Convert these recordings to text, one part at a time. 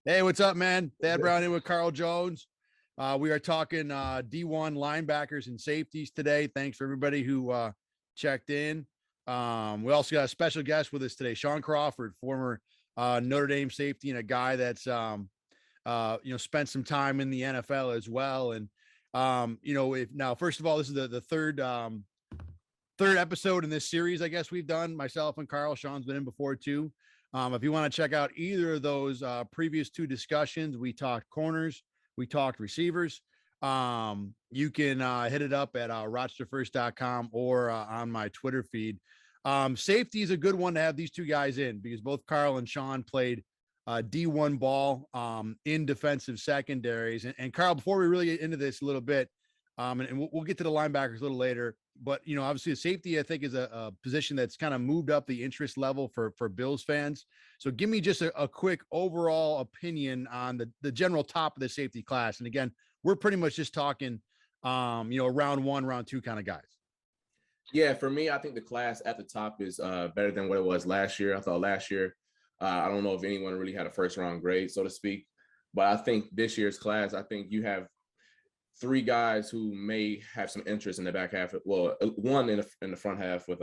Hey, what's up, man? Thad Brown in with Carl Jones. We are talking D1 linebackers and safeties today. Thanks for everybody who checked in. We also got a special guest with us today, Sean Crawford, former Notre Dame safety and a guy that's spent some time in the NFL as well. And if now, first of all, this is the third episode in this series, I guess we've done, myself and Carl. Sean's been in before too. If you want to check out either of those previous two discussions, we talked corners, we talked receivers. You can hit it up at rochesterfirst.com or on my Twitter feed. Safety is a good one to have these two guys in because both Carl and Sean played D1 ball in defensive secondaries. And Carl, before we really get into this a little bit, and we'll get to the linebackers a little later, but obviously the safety I think is a position that's kind of moved up the interest level for Bills fans. So give me just a quick overall opinion on the general top of the safety class. And again, we're pretty much just talking round one, round two kind of guys. Yeah, for me, I think the class at the top is better than what it was last year. I thought last year, I don't know if anyone really had a first round grade, so to speak, but I think this year's class, I think you have three guys who may have some interest in the back half. Well, one in the front half with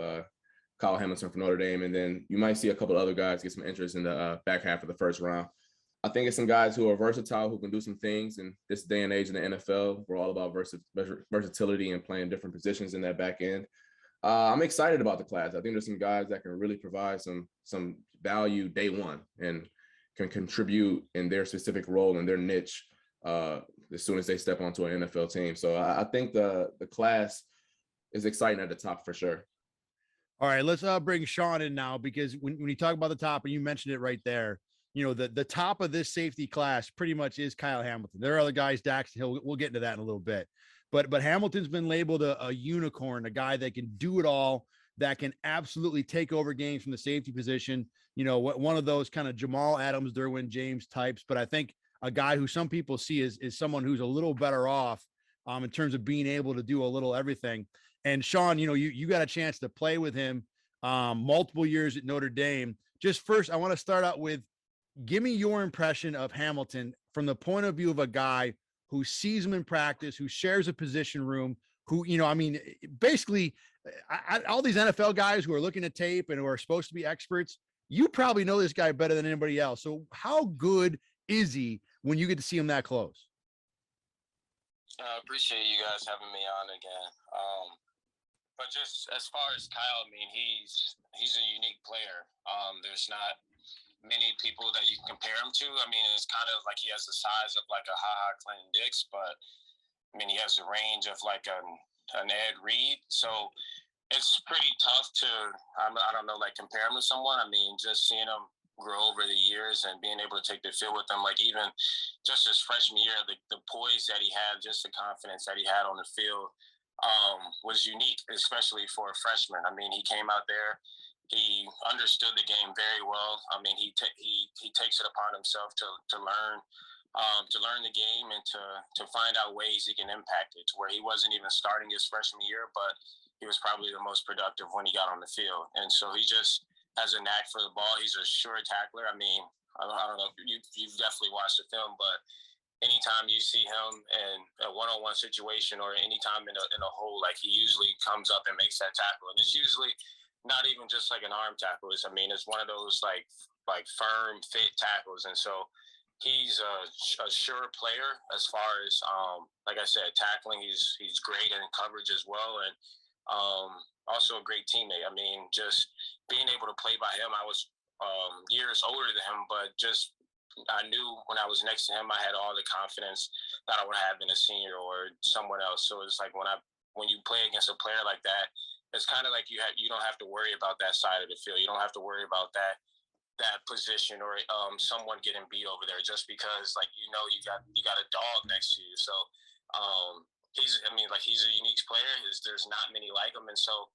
Kyle Hamilton from Notre Dame, and then you might see a couple of other guys get some interest in the back half of the first round. I think it's some guys who are versatile, who can do some things in this day and age in the NFL. We're all about versatility and playing different positions in that back end. I'm excited about the class. I think there's some guys that can really provide some value day one and can contribute in their specific role and their niche as soon as they step onto an NFL team. So I think the class is exciting at the top for sure. All right, let's bring Sean in now, because when you talk about the top, and you mentioned it right there, the top of this safety class pretty much is Kyle Hamilton. There are other guys, Dax Hill. We'll get into that in a little bit. But Hamilton's been labeled a unicorn, a guy that can do it all, that can absolutely take over games from the safety position. One of those kind of Jamal Adams, Derwin James types. But I think a guy who some people see is someone who's a little better off in terms of being able to do a little everything. And Sean, you got a chance to play with him multiple years at Notre Dame. Just first, I want to start out with, give me your impression of Hamilton from the point of view of a guy who sees him in practice, who shares a position room, who, basically all these NFL guys who are looking at tape and who are supposed to be experts, you probably know this guy better than anybody else. So how good is he when you get to see him that close? I appreciate you guys having me on again. But just as far as Kyle, I mean, he's a unique player. There's not many people that you can compare him to. I mean, it's kind of like he has the size of like a Ha-Ha Clinton Dix, but I mean, he has the range of like an Ed Reed. So it's pretty tough to, I don't know, like compare him to someone. I mean, just seeing him grow over the years and being able to take the field with him, like even just his freshman year, the poise that he had, just the confidence that he had on the field was unique, especially for a freshman. I mean, he came out there, he understood the game very well. I mean, he takes it upon himself to learn the game and to find out ways he can impact it, to where he wasn't even starting his freshman year, but he was probably the most productive when he got on the field. And so he just has a knack for the ball. He's a sure tackler. I mean, I don't know, you've definitely watched the film, but anytime you see him in a one-on-one situation or anytime in a hole, like he usually comes up and makes that tackle. And it's usually not even just like an arm tackle. It's one of those like firm fit tackles. And so he's a sure player as far as, like I said, tackling. He's great in coverage as well. And also a great teammate. I mean, just being able to play by him, I was years older than him, but just I knew when I was next to him, I had all the confidence that I would have been a senior or someone else. So it's like when you play against a player like that, it's kind of like you don't have to worry about that side of the field. You don't have to worry about that position or someone getting beat over there just because you got a dog next to you. So he's a unique player. There's not many like him, and so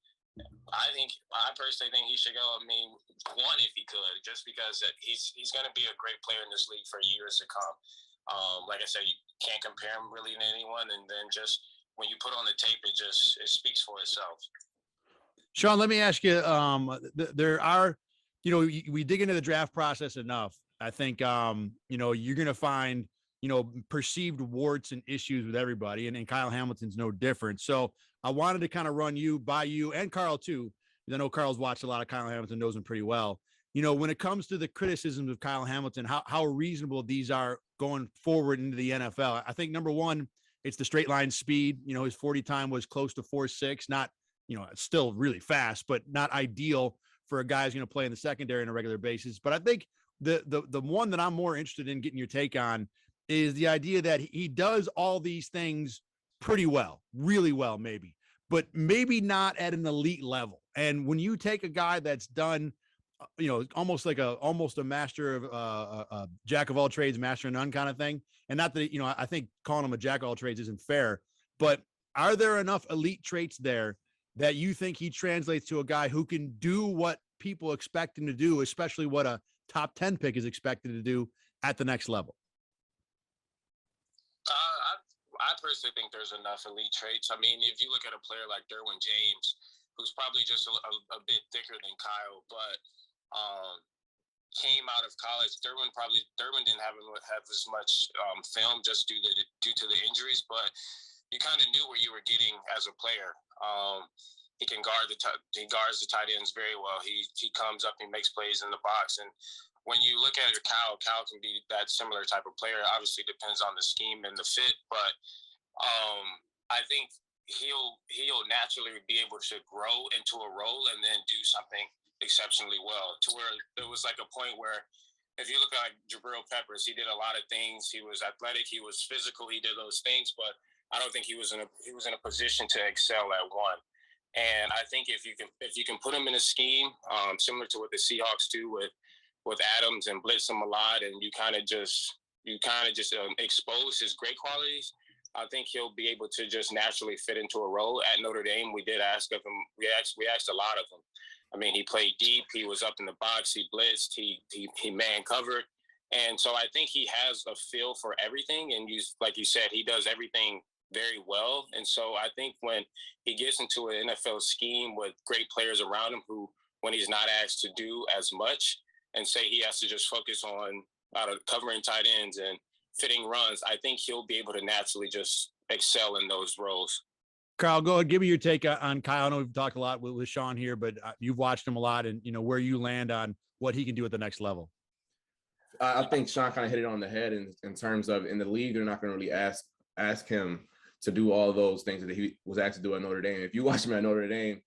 I personally think he should go. I mean, one if he could, just because he's going to be a great player in this league for years to come. Like I said, you can't compare him really to anyone, and then just when you put on the tape, it speaks for itself. Sean, let me ask you, there are, we dig into the draft process enough. I think, you're going to find, perceived warts and issues with everybody. And Kyle Hamilton's no different. So I wanted to kind of run you by you and Carl too. I know Carl's watched a lot of Kyle Hamilton, knows him pretty well. When it comes to the criticisms of Kyle Hamilton, how reasonable these are going forward into the NFL. I think number one, it's the straight line speed. His 40 time was close to 4.6, not, it's still really fast, but not ideal for a guy who's going to play in the secondary on a regular basis. But I think the one that I'm more interested in getting your take on is the idea that he does all these things pretty well, really well, maybe, but maybe not at an elite level. And when you take a guy that's done, almost a master of a jack of all trades, master of none kind of thing. And not that, I think calling him a jack of all trades isn't fair, but are there enough elite traits there that you think he translates to a guy who can do what people expect him to do, especially what a top 10 pick is expected to do at the next level? I personally think there's enough elite traits. I mean, if you look at a player like Derwin James, who's probably just a bit thicker than Kyle, but came out of college. Derwin didn't have as much film just due to the injuries, but you kind of knew what you were getting as a player. He can guards the tight ends very well. He comes up and makes plays in the box. And when you look at Cal can be that similar type of player. Obviously, depends on the scheme and the fit, but I think he'll naturally be able to grow into a role and then do something exceptionally well. To where there was like a point where, if you look at Jabril Peppers, he did a lot of things. He was athletic, he was physical, he did those things, but I don't think he was in a position to excel at one. And I think if you can put him in a scheme similar to what the Seahawks do with Adams and blitz him a lot, and you kind of just expose his great qualities, I think he'll be able to just naturally fit into a role. At Notre Dame, we did ask of him. We asked a lot of him. I mean, he played deep. He was up in the box. He blitzed. He man covered. And so I think he has a feel for everything. And like you said, he does everything very well. And so I think when he gets into an NFL scheme with great players around him who, when he's not asked to do as much and say he has to just focus on covering tight ends and fitting runs, I think he'll be able to naturally just excel in those roles. Carl, go ahead. Give me your take on Kyle. I know we've talked a lot with Sean here, but you've watched him a lot, and where you land on what he can do at the next level. I think Sean kind of hit it on the head in terms of, in the league, they're not going to really ask him to do all those things that he was asked to do at Notre Dame. If you watch him at Notre Dame,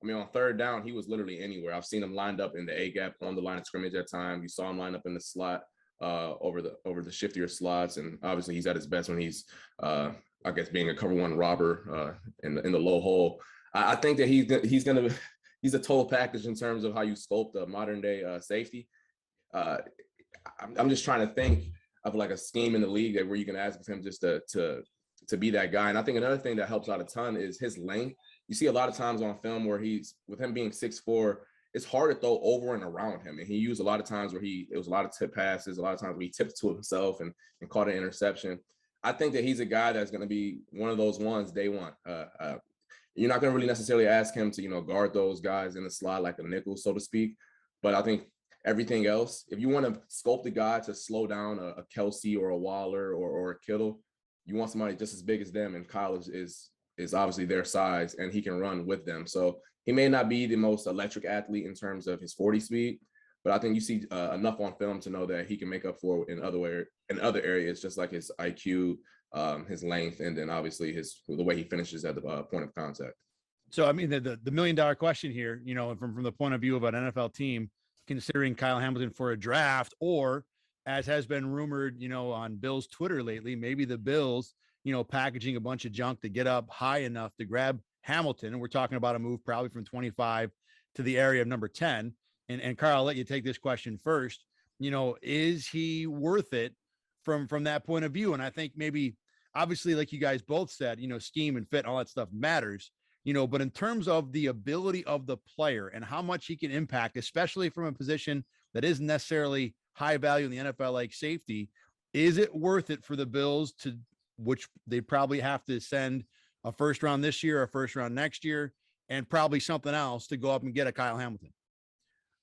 I mean, on third down, he was literally anywhere. I've seen him lined up in the A gap on the line of scrimmage at times. You saw him lined up in the slot over the shiftier slots, and obviously he's at his best when he's I guess being a cover one robber in the low hole. I think that he's a total package in terms of how you sculpt a modern day safety. I'm just trying to think of like a scheme in the league where you can ask him just to be that guy. And I think another thing that helps out a ton is his length. You see a lot of times on film where with him being 6'4", it's hard to throw over and around him. And he used a lot of times where it was a lot of tip passes, a lot of times where he tipped to himself and caught an interception. I think that he's a guy that's going to be one of those ones day one. You're not going to really necessarily ask him to, guard those guys in the slot like a nickel, so to speak. But I think everything else, if you want to sculpt the guy to slow down a Kelsey or a Waller or a Kittle, you want somebody just as big as them. And Kyle is obviously their size, and he can run with them. So he may not be the most electric athlete in terms of his 40 speed, but I think you see enough on film to know that he can make up for it in other areas, just like his IQ, his length, and then obviously the way he finishes at the point of contact. So, I mean, the $1 million question here, from the point of view of an NFL team, considering Kyle Hamilton for a draft, or as has been rumored, on Bill's Twitter lately, maybe the Bills, packaging a bunch of junk to get up high enough to grab Hamilton. And we're talking about a move probably from 25 to the area of number 10. And Carl, I'll let you take this question first. Is he worth it from that point of view? And I think maybe, obviously, like you guys both said, scheme and fit, all that stuff matters, but in terms of the ability of the player and how much he can impact, especially from a position that isn't necessarily high value in the NFL, like safety, is it worth it for the Bills which they probably have to send a first round this year, a first round next year, and probably something else to go up and get a Kyle Hamilton?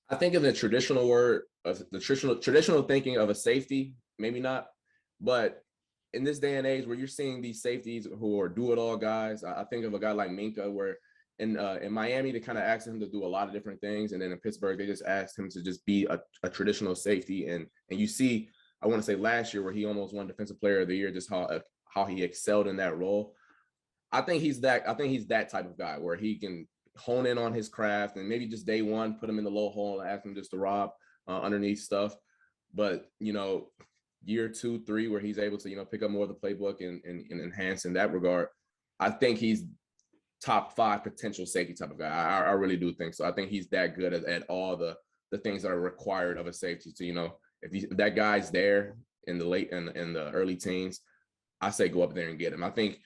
I think in the traditional word of the traditional thinking of a safety, maybe not, but in this day and age where you're seeing these safeties who are do-it-all guys, I think of a guy like Minka, where in Miami they kind of asked him to do a lot of different things, and then in Pittsburgh they just asked him to just be a traditional safety, and you see, I want to say last year where he almost won Defensive Player of the Year, just how he excelled in that role. I think he's that type of guy where he can hone in on his craft and maybe just day one put him in the low hole and ask him just to rob underneath stuff. But year 2, 3, where he's able to pick up more of the playbook and enhance in that regard, I think he's top 5 potential safety type of guy. I really do think so. I think he's that good at all the things that are required of a safety. So if that guy's there in the early teens, I say go up there and get him. I think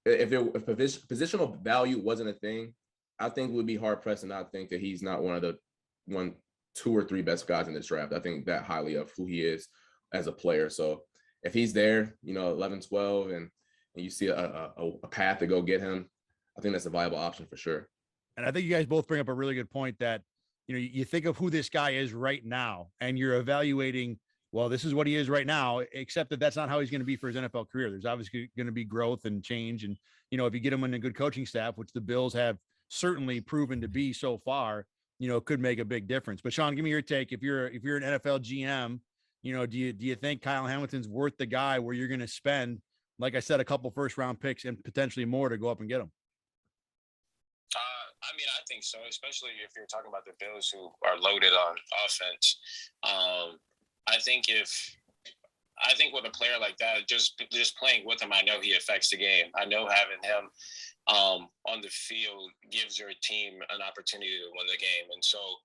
if positional value wasn't a thing, I think we'd be hard pressed to not think that he's not one of the 2 or 3 best guys in this draft. I think that highly of who he is as a player. So if he's there, 11, 12, and you see a path to go get him, I think that's a viable option for sure. And I think you guys both bring up a really good point that, you think of who this guy is right now and you're evaluating, well, this is what he is right now, except that that's not how he's going to be for his NFL career. There's obviously going to be growth and change. And, if you get him in a good coaching staff, which the Bills have certainly proven to be so far, could make a big difference. But Sean, give me your take. If you're an NFL GM, do you think Kyle Hamilton's worth the guy where you're going to spend, like I said, a couple first round picks and potentially more to go up and get him? I mean, I think so, especially if you're talking about the Bills who are loaded on offense. I think with a player like that, just playing with him, I know he affects the game. I know having him on the field gives your team an opportunity to win the game. And so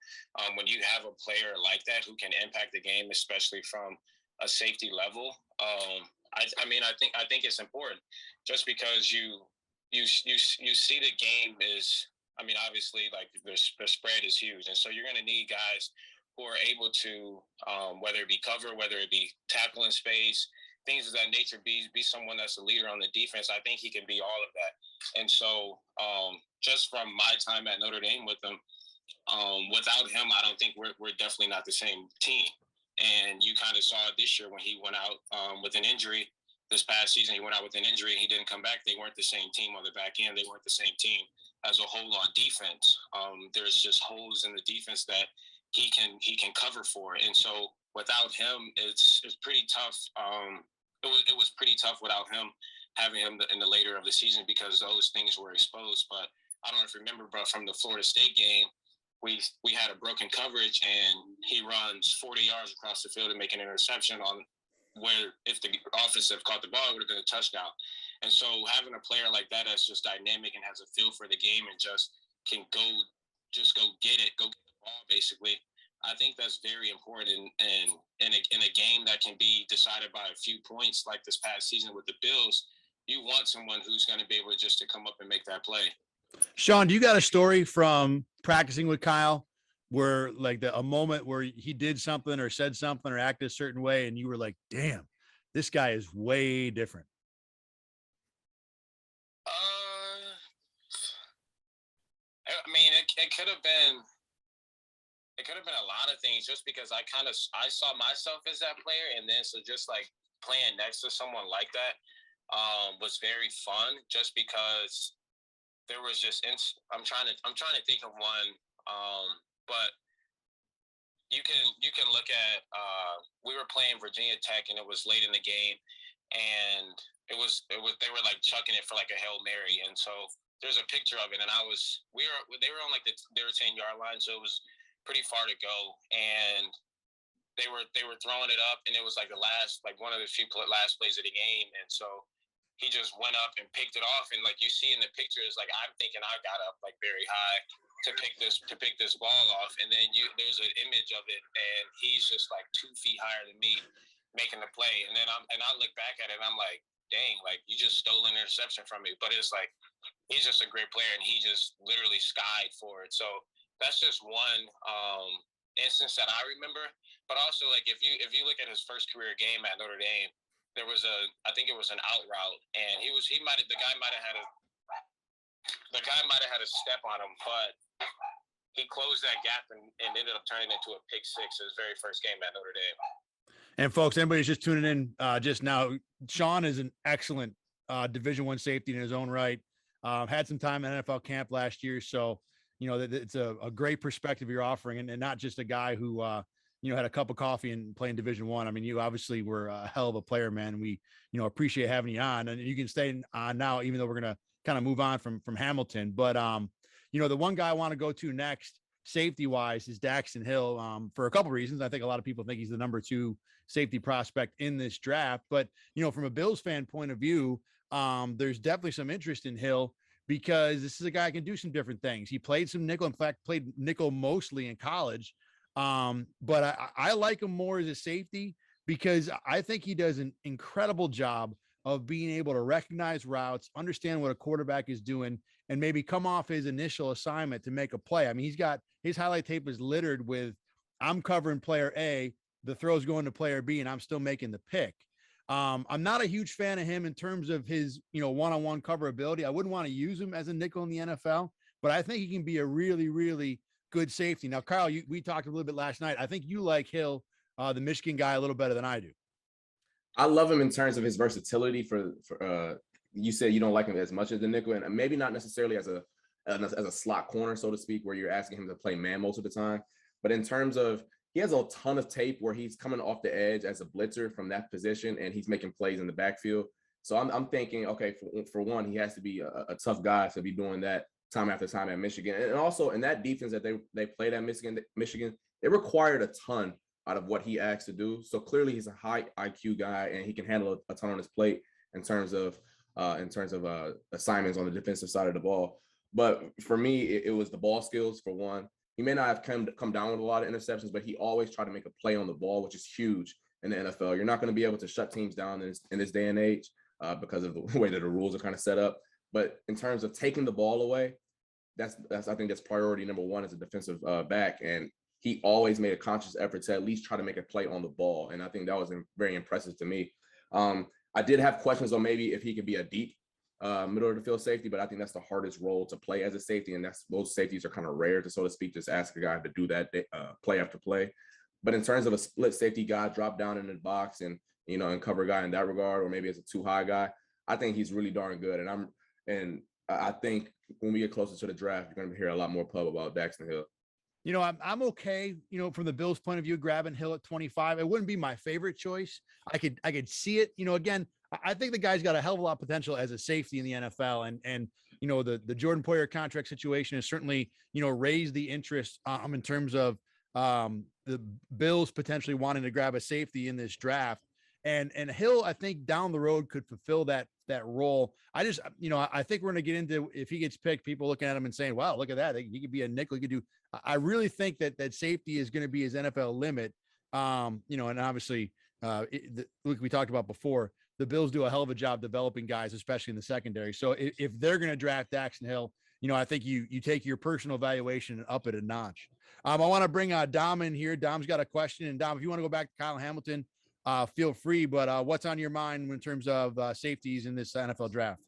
when you have a player like that who can impact the game, especially from a safety level, I think it's important just because you see the game is, obviously, like the spread is huge. And so you're going to need guys who are able to, whether it be cover, whether it be tackle in space, things of that nature, be someone that's a leader on the defense. I think he can be all of that. And so just from my time at Notre Dame with him, without him, I don't think we're definitely not the same team. And you kind of saw it this year when he went out with an injury. This past season, he went out with an injury and he didn't come back. They weren't the same team on the back end. They weren't the same team as a whole on defense. There's just holes in the defense that he can cover for. And so without him, it's pretty tough. It was pretty tough without him, having him in the later of the season because those things were exposed. But I don't know if you remember, but from the Florida State game, we had a broken coverage and he runs 40 yards across the field and make an interception on where if the offensive caught the ball, it would have been a touchdown. And so having a player like that that's just dynamic and has a feel for the game and just can go get the ball, basically. I think that's very important in a game that can be decided by a few points like this past season with the Bills. You want someone who's going to be able just to come up and make that play. Sean, do you got a story from practicing with Kyle where like a moment where he did something or said something or acted a certain way and you were like, damn, this guy is way different? It could have been a lot of things just because I saw myself as that player. And then, so just like playing next to someone like that was very fun just because there was just, I'm trying to think of one. But you can look at, we were playing Virginia Tech and it was late in the game and they were like chucking it for like a Hail Mary. And so there's a picture of it and they were on like their 10-yard line. So it was pretty far to go and they were throwing it up and it was like one of the few last plays of the game. And so he just went up and picked it off. And like you see in the picture is like, I'm thinking I got up like very high to pick this ball off. And then there's an image of it and he's just like 2 feet higher than me making the play. And then I look back at it and I'm like, dang, like you just stole an interception from me. But it's like, he's just a great player and he just literally skied for it. So that's just one instance that I remember. But also like if you look at his first career game at Notre Dame, there was I think it was an out route and the guy might have had a step on him, but he closed that gap and ended up turning into a pick six his very first game at Notre Dame. And folks, anybody's just tuning in just now, Sean is an excellent Division I safety in his own right. Had some time in NFL camp last year. So, it's a great perspective you're offering, and not just a guy who, had a cup of coffee and playing Division I. I mean, you obviously were a hell of a player, man. We, appreciate having you on, and you can stay on now, even though we're going to kind of move on from Hamilton. But, the one guy I want to go to next, safety wise, is Daxton Hill, for a couple of reasons. I think a lot of people think he's the number 2 safety prospect in this draft, but from a Bills fan point of view, there's definitely some interest in Hill because this is a guy who can do some different things. He played some nickel, in fact, played nickel mostly in college. But I like him more as a safety because I think he does an incredible job of being able to recognize routes, understand what a quarterback is doing, and maybe come off his initial assignment to make a play. I mean, he's got his highlight tape is littered with, I'm covering player A, the throw's going to player B, and I'm still making the pick. I'm not a huge fan of him in terms of his, one-on-one cover ability. I wouldn't want to use him as a nickel in the NFL, but I think he can be a really, really good safety. Now, Kyle, we talked a little bit last night. I think you like Hill, the Michigan guy, a little better than I do. I love him in terms of his versatility. For you said you don't like him as much as the nickel, and maybe not necessarily as a slot corner, so to speak, where you're asking him to play man most of the time. But in terms of, he has a ton of tape where he's coming off the edge as a blitzer from that position, and he's making plays in the backfield. So I'm thinking, okay, for one, he has to be a tough guy to be doing that time after time at Michigan. And also in that defense that they played at Michigan, it required a ton out of what he asked to do. So clearly he's a high IQ guy, and he can handle a ton on his plate in terms of assignments on the defensive side of the ball. But for me, it was the ball skills for one. He may not have come down with a lot of interceptions, but he always tried to make a play on the ball, which is huge in the NFL. You're not going to be able to shut teams down in this day and age because of the way that the rules are kind of set up. But in terms of taking the ball away, I think that's priority number 1 as a defensive back. And he always made a conscious effort to at least try to make a play on the ball. And I think that was very impressive to me. I did have questions on maybe if he could be a deep middle of the field safety, but I think that's the hardest role to play as a safety. And those safeties are kind of rare to, so to speak, just ask a guy to do that play after play. But in terms of a split safety guy, drop down in the box and cover a guy in that regard, or maybe as a too high guy, I think he's really darn good. And I think when we get closer to the draft, you're going to hear a lot more pub about Daxton Hill. I'm okay, from the Bills' point of view, grabbing Hill at 25. It wouldn't be my favorite choice. I could see it. Again, I think the guy's got a hell of a lot of potential as a safety in the NFL. And the Jordan Poyer contract situation has certainly, raised the interest in terms of the Bills potentially wanting to grab a safety in this draft. And Hill, I think down the road could fulfill that role. I think we're going to get into, if he gets picked, people looking at him and saying, wow, look at that. He could be a nickel. He could do, I really think that safety is going to be his NFL limit. And obviously, like we talked about before, the Bills do a hell of a job developing guys, especially in the secondary. So if they're going to draft Daxton Hill, I think you take your personal evaluation and up it a notch. I want to bring Dom in here. Dom's got a question. And Dom, if you want to go back to Kyle Hamilton, feel free, but what's on your mind in terms of safeties in this NFL draft?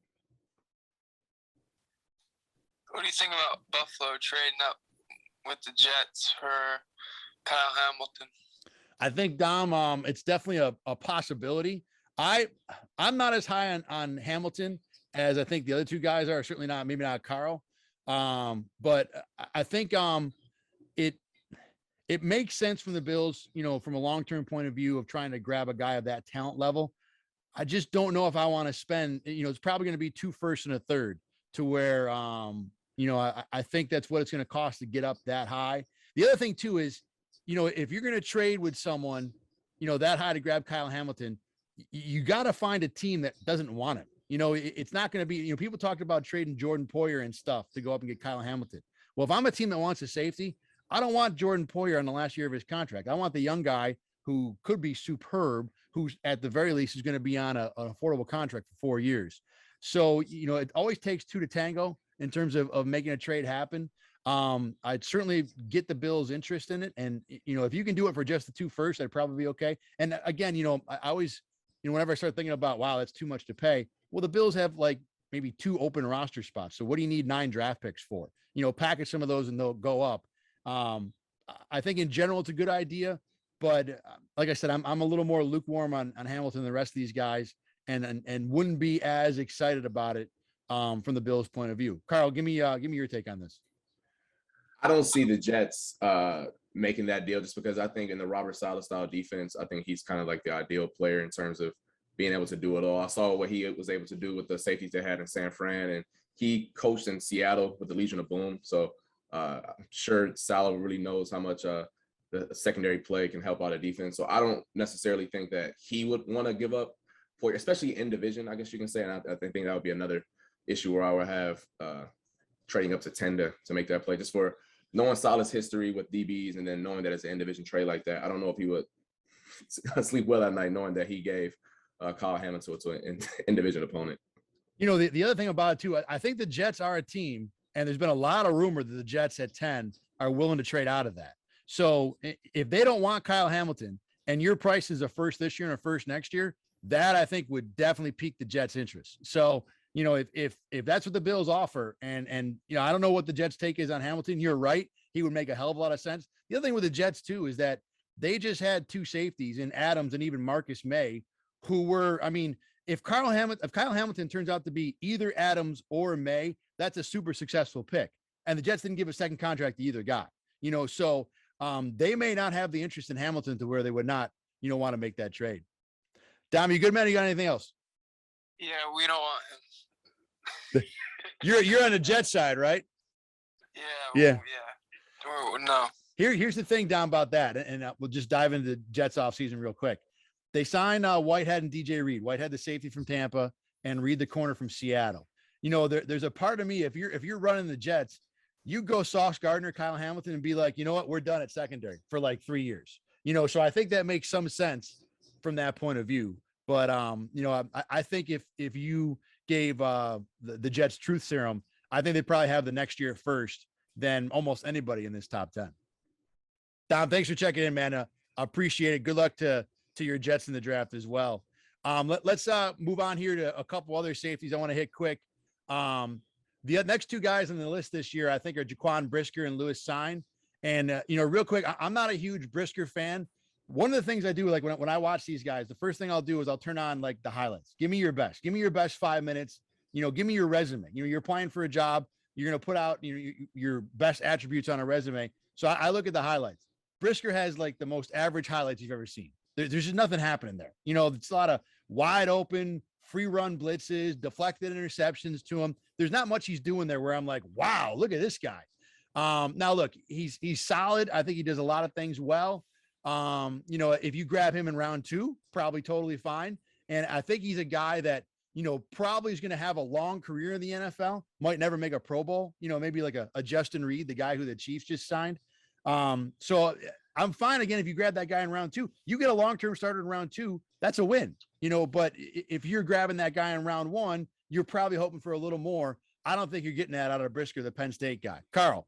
What do you think about Buffalo trading up with the Jets for Kyle Hamilton? I think, Dom, it's definitely a possibility. I'm not as high on Hamilton as I think the other two guys are. Certainly not, maybe not Carl. But I think it makes sense from the Bills, from a long-term point of view of trying to grab a guy of that talent level. I just don't know if I want to spend, it's probably going to be 2 firsts and a third to where, I think that's what it's going to cost to get up that high. The other thing too is, if you're going to trade with someone, that high to grab Kyle Hamilton, you got to find a team that doesn't want him. It's not going to be, people talked about trading Jordan Poyer and stuff to go up and get Kyle Hamilton. Well, if I'm a team that wants a safety, I don't want Jordan Poyer on the last year of his contract. I want the young guy who could be superb, who's at the very least is going to be on an affordable contract for 4 years. So, it always takes 2 to tango in terms of making a trade happen. I'd certainly get the Bills' interest in it. And, if you can do it for just the 2 firsts, I'd probably be okay. And again, I always, whenever I start thinking about, wow, that's too much to pay. Well, the Bills have like maybe 2 open roster spots. So what do you need 9 draft picks for? Package some of those and they'll go up. I think in general it's a good idea, but like I said, I'm a little more lukewarm on Hamilton than the rest of these guys, and wouldn't be as excited about it from the Bills' point of view. Carl, give me your take on this. I don't see the Jets making that deal just because I think in the Robert Saleh style defense, I think he's kind of like the ideal player in terms of being able to do it all. I saw what he was able to do with the safeties they had in San Fran, and he coached in Seattle with the Legion of Boom. So I'm sure Saleh really knows how much the secondary play can help out a defense. So I don't necessarily think that he would want to give up for, especially in division, I guess you can say. And I think that would be another issue where I would have trading up to 10 to make that play, just for knowing Saleh's history with DBs and then knowing that it's an in-division trade like that. I don't know if he would sleep well at night knowing that he gave Kyle Hamilton to an in-division opponent. You know, the other thing about it too, I think the Jets are a team, and there's been a lot of rumor that the Jets at 10 are willing to trade out of that. So if they don't want Kyle Hamilton and your price is a first this year and a first next year, that I think would definitely pique the Jets' interest. So, you know, if that's what the Bills offer, and you know, I don't know what the Jets' take is on Hamilton. You're right; he would make a hell of a lot of sense. The other thing with the Jets too is that they just had two safeties in Adams and even Marcus May, who were, I mean, if Kyle Hamilton turns out to be either Adams or May, that's a super successful pick. And the Jets didn't give a second contract to either guy. You know, so they may not have the interest in Hamilton to where they would not, you know, want to make that trade. Dom, you good, man? You got anything else? Yeah, we don't want him. You're on the Jet side, right? Yeah. No. Here's the thing, Dom, about that, and we'll just dive into the Jets offseason real quick. They signed Whitehead and DJ Reed. Whitehead, the safety from Tampa, and Reed, the corner from Seattle. You know, there's a part of me, if you're running the Jets, you go Sauce Gardner, Kyle Hamilton, and be like, you know what, we're done at secondary for like 3 years. You know, so I think that makes some sense from that point of view. But you know, I think if you gave the Jets truth serum, I think they probably have the next year first than almost anybody in this top 10. Dom, thanks for checking in, man. I appreciate it. Good luck to your Jets in the draft as well. Let's move on here to a couple other safeties I want to hit quick. The next two guys on the list this year, I think, are Jaquan Brisker and Lewis Cine. And, you know, real quick, I'm not a huge Brisker fan. One of the things I do, like when I watch these guys, the first thing I'll do is I'll turn on like the highlights. Give me your best. Give me your best 5 minutes. You know, give me your resume. You know, you're applying for a job. You're going to put out your best attributes on a resume. So I look at the highlights. Brisker has like the most average highlights you've ever seen. There's just nothing happening there. You know, it's a lot of wide open, free run blitzes, deflected interceptions to him. There's not much he's doing there where I'm like, wow, look at this guy. Now look, he's solid. I think he does a lot of things well. You know, if you grab him in round 2, probably totally fine. And I think he's a guy that, you know, probably is going to have a long career in the NFL, might never make a Pro Bowl, you know, maybe like a Justin Reed, the guy who the Chiefs just signed. So I'm fine. Again, if you grab that guy in round 2, you get a long-term starter in round 2, that's a win, you know, but if you're grabbing that guy in round 1, you're probably hoping for a little more. I don't think you're getting that out of Brisker, the Penn State guy. Carl.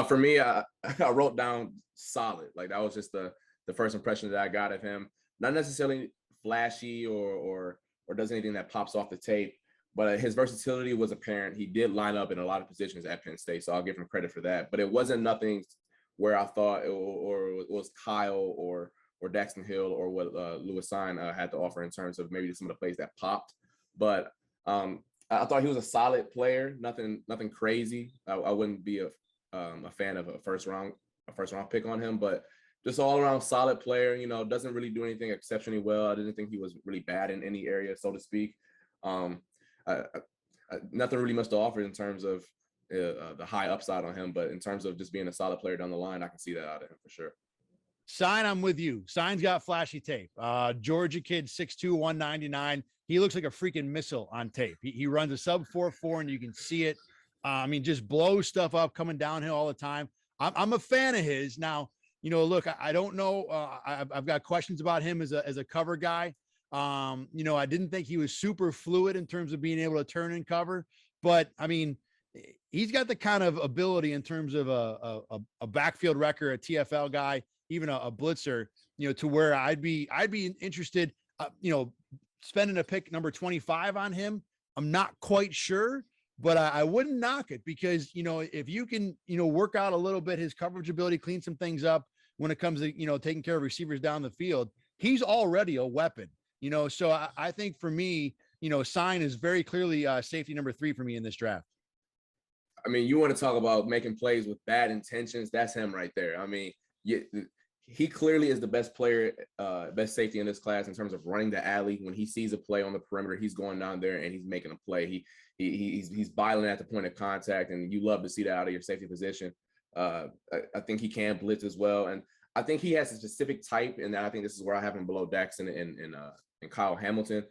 For me, I wrote down solid. Like that was just the first impression that I got of him. Not necessarily flashy or does anything that pops off the tape, but his versatility was apparent. He did line up in a lot of positions at Penn State, so I'll give him credit for that. But it wasn't nothing where I thought it was Kyle or Daxton Hill or what Lewis Cine had to offer in terms of maybe some of the plays that popped. But I thought he was a solid player. Nothing crazy. I wouldn't be a fan of a first round pick on him, but just all around solid player. You know, doesn't really do anything exceptionally well. I didn't think he was really bad in any area, so to speak. Nothing really much to offer in terms of the high upside on him, but in terms of just being a solid player down the line, I can see that out of him for sure. Cine, I'm with you. Cine's got flashy tape. Georgia kid, 6'2", 199. He looks like a freaking missile on tape. He runs a sub 4.4, and you can see it. I mean, just blows stuff up coming downhill all the time. I'm a fan of his. Now, you know, look, I don't know. I've got questions about him as a cover guy. You know, I didn't think he was super fluid in terms of being able to turn and cover, but I mean, he's got the kind of ability in terms of a backfield wrecker, a TFL guy, even a blitzer, you know, to where I'd be interested, you know, spending a pick number 25 on him. I'm not quite sure, but I wouldn't knock it because, if you can, work out a little bit his coverage ability, clean some things up when it comes to, taking care of receivers down the field, he's already a weapon, so I think for me, Sign is very clearly safety number 3 for me in this draft. I mean, you want to talk about making plays with bad intentions. That's him right there. I mean, he clearly is the best player, best safety in this class in terms of running the alley. When he sees a play on the perimeter, he's going down there and he's making a play. He's violent at the point of contact, and you love to see that out of your safety position. I think he can blitz as well, and I think he has a specific type, and I think this is where I have him below Daxton and Kyle Hamilton.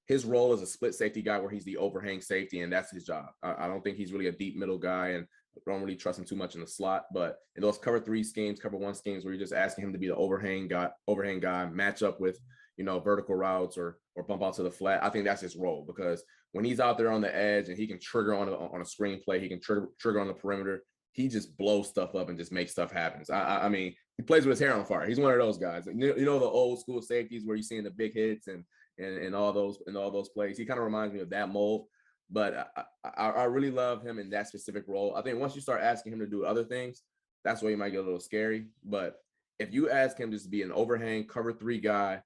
His role as a split safety guy where he's the overhang safety, and that's his job. I don't think he's really a deep middle guy, and don't really trust him too much in the slot. But in those cover 3 schemes, cover 1 schemes where you're just asking him to be the overhang guy, match up with, vertical routes or bump out to the flat, I think that's his role, because when he's out there on the edge and he can trigger on a screen play, he can trigger on the perimeter, he just blows stuff up and just makes stuff happen. I mean, he plays with his hair on fire. He's one of those guys. The old school safeties where you're seeing the big hits and all those plays. He kind of reminds me of that mold. But I really love him in that specific role. I think once you start asking him to do other things, that's where he might get a little scary. But if you ask him just to be an overhang cover 3 guy,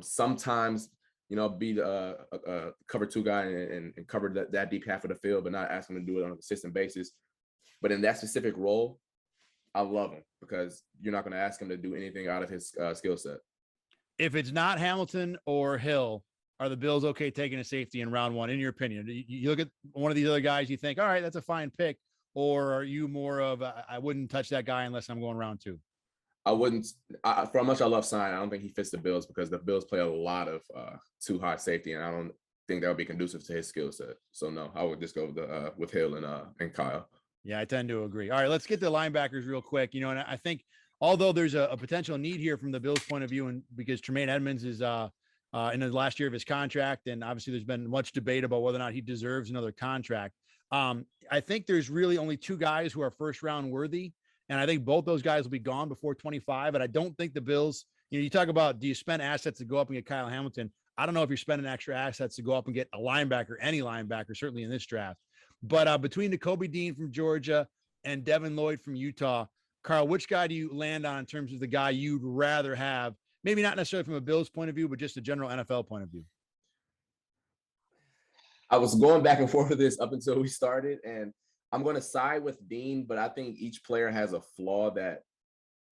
sometimes be the cover 2 guy and cover that deep half of the field, but not ask him to do it on a consistent basis. But in that specific role, I love him because you're not going to ask him to do anything out of his skill set. If it's not Hamilton or Hill, are the Bills okay taking a safety in round 1, in your opinion? You look at one of these other guys, you think, all right, that's a fine pick. Or are you more of, I wouldn't touch that guy unless I'm going round 2? I wouldn't. For how much I love Sign, I don't think he fits the Bills because the Bills play a lot of too high safety, and I don't think that would be conducive to his skill set. So no, I would just go with Hill and Kyle. Yeah, I tend to agree. All right, let's get to linebackers real quick. And I think although there's a potential need here from the Bills' point of view, and because Tremaine Edmonds is in the last year of his contract, and obviously there's been much debate about whether or not he deserves another contract. I think there's really only 2 guys who are first round worthy, and I think both those guys will be gone before 25. And I don't think the Bills, you talk about, do you spend assets to go up and get Kyle Hamilton? I don't know if you're spending extra assets to go up and get a linebacker, any linebacker, certainly in this draft. But between Nakobe Dean from Georgia and Devin Lloyd from Utah, Carl, which guy do you land on in terms of the guy you'd rather have? Maybe not necessarily from a Bills point of view, but just a general NFL point of view. I was going back and forth with this up until we started, and I'm going to side with Dean, but I think each player has a flaw that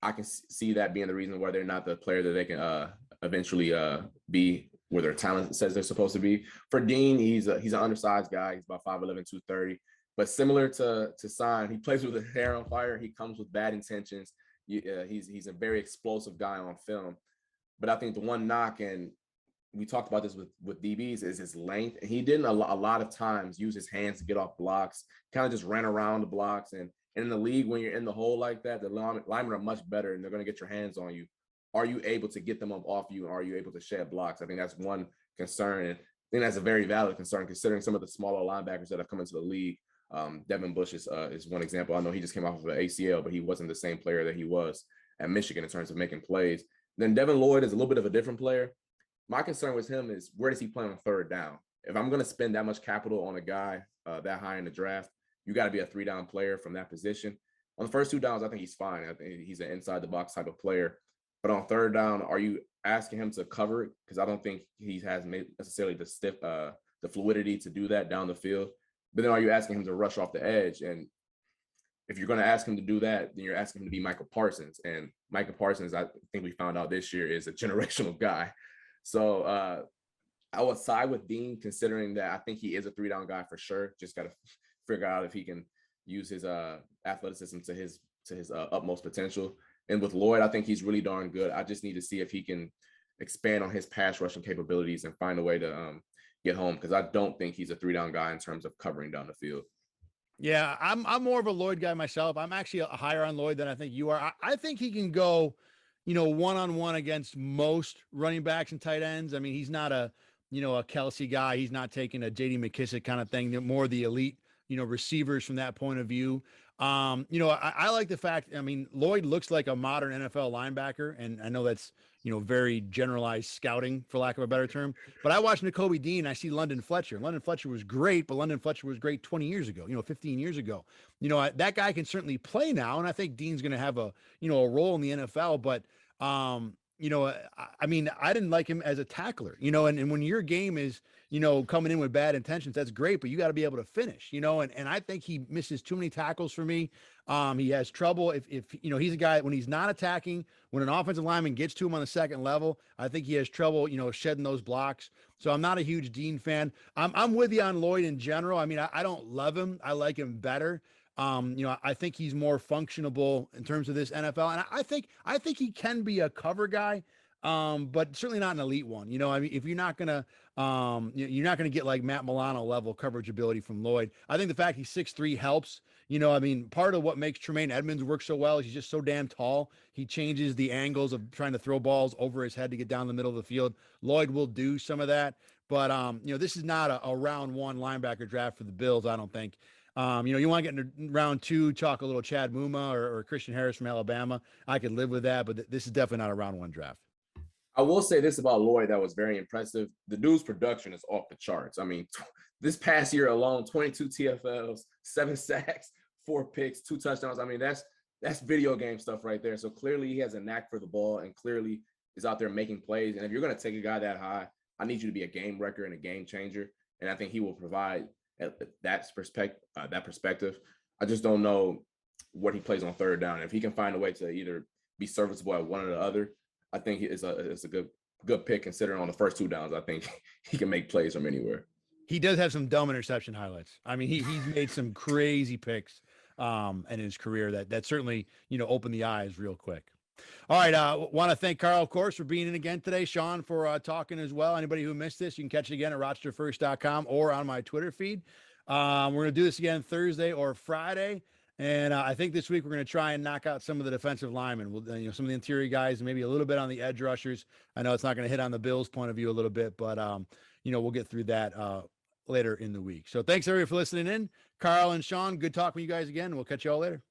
I can see that being the reason why they're not the player that they can eventually be where their talent says they're supposed to be. For Dean, he's an undersized guy. He's about 5'11", 230. But similar to Sign, he plays with his hair on fire. He comes with bad intentions. He's a very explosive guy on film. But I think the one knock, and we talked about this with DBs, is his length. And he didn't a lot of times use his hands to get off blocks, kind of just ran around the blocks. And in the league, when you're in the hole like that, the linemen are much better, and they're going to get your hands on you. Are you able to get them up off you? And are you able to shed blocks? I think that's one concern. And I think that's a very valid concern considering some of the smaller linebackers that have come into the league. Devon Bush is one example. I know he just came off of an ACL, but he wasn't the same player that he was at Michigan in terms of making plays. Then Devin Lloyd is a little bit of a different player. My concern with him is, where does he play on third down? If I'm going to spend that much capital on a guy that high in the draft, you got to be a 3-down player from that position. On the first 2 downs, I think he's fine. I think he's an inside the box type of player. But on third down, are you asking him to cover it? Because I don't think he has necessarily the fluidity to do that down the field. But then are you asking him to rush off the edge? And if you're going to ask him to do that, then you're asking him to be Michael Parsons. And Michael Parsons, I think we found out this year, is a generational guy. So I would side with Dean, considering that I think he is a 3-down guy for sure. Just got to figure out if he can use his athleticism to his utmost potential. And with Lloyd, I think he's really darn good. I just need to see if he can expand on his pass rushing capabilities and find a way to get home, because I don't think he's a 3-down guy in terms of covering down the field. Yeah, I'm more of a Lloyd guy myself. I'm actually higher on Lloyd than I think you are. I think he can go, one-on-one against most running backs and tight ends. I mean, he's not a Kelsey guy. He's not taking a JD McKissick kind of thing. They're more the elite, receivers from that point of view. You know, I like the fact, I mean, Lloyd looks like a modern NFL linebacker, and I know that's, you know, very generalized scouting, for lack of a better term. But I watch Nakobe Dean, I see London Fletcher. London Fletcher was great, but London Fletcher was great 20 years ago, you know, 15 years ago. You know, that guy can certainly play now, and I think Dean's going to have a, you know, a role in the NFL. But, you know, I mean, I didn't like him as a tackler, you know, and when your game is, you know, coming in with bad intentions, that's great, but you got to be able to finish, you know, and I think he misses too many tackles for me. He has trouble if, you know, he's a guy when he's not attacking, when an offensive lineman gets to him on the second level, I think he has trouble, you know, shedding those blocks. So I'm not a huge Dean fan. I'm with you on Lloyd in general. I mean, I don't love him. I like him better. You know, I think he's more functionable in terms of this NFL. And I think he can be a cover guy. But certainly not an elite one. You know, I mean, if you're not gonna, you're not gonna get like Matt Milano level coverage ability from Lloyd. I think the fact he's 6'3" helps. You know, I mean, part of what makes Tremaine Edmonds work so well is he's just so damn tall. He changes the angles of trying to throw balls over his head to get down the middle of the field. Lloyd will do some of that, but you know, this is not a round one linebacker draft for the Bills. I don't think. You know, you want to get into round two, talk a little Chad Muma or Christian Harris from Alabama. I could live with that, but this is definitely not a round one draft. I will say this about Lloyd that was very impressive. The dude's production is off the charts. I mean, this past year alone, 22 TFLs, 7 sacks, 4 picks, 2 touchdowns. I mean, that's video game stuff right there. So clearly he has a knack for the ball and clearly is out there making plays. And if you're going to take a guy that high, I need you to be a game wrecker and a game changer. And I think he will provide that perspective. I just don't know what he plays on third down. If he can find a way to either be serviceable at one or the other, I think it's a good pick considering on the first 2 downs. I think he can make plays from anywhere. He does have some dumb interception highlights. I mean, he's made some crazy picks in his career that certainly, you know, opened the eyes real quick. All right. Want to thank Carl, of course, for being in again today. Sean for talking as well. Anybody who missed this, you can catch it again at RochesterFirst.com or on my Twitter feed. We're going to do this again Thursday or Friday. And I think this week we're going to try and knock out some of the defensive linemen. We'll, you know, some of the interior guys, maybe a little bit on the edge rushers. I know it's not going to hit on the Bills' point of view a little bit, but you know, we'll get through that later in the week. So thanks everybody for listening in. Carl and Sean, good talking with you guys again. We'll catch you all later.